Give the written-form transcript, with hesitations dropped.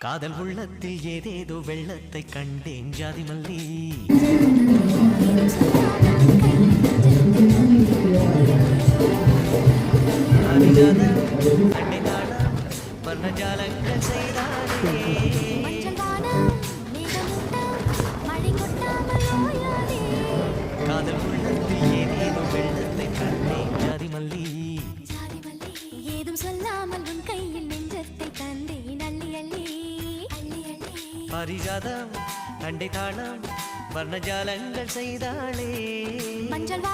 காதல் உள்ளத்தில் ஏதேதோ வெள்ளத்தை கண்டேன் ஜாதி மல்லி வர்ணஜாலங்கள் செய்தாரே காதல் உள்ளத்தில் ஏதேதோ வெள்ளத்தை கண்டேன் ஜாதி மல்லி ஏதும் சொல்லாமல் உன் கையில் நெஞ்சத்தை தந்தேன் அள்ளி அள்ளி அள்ளி அள்ளி பாரிஜாதம் அண்டை தாளம் வர்ணஜாலங்கள் செய்தாளே மஞ்சள்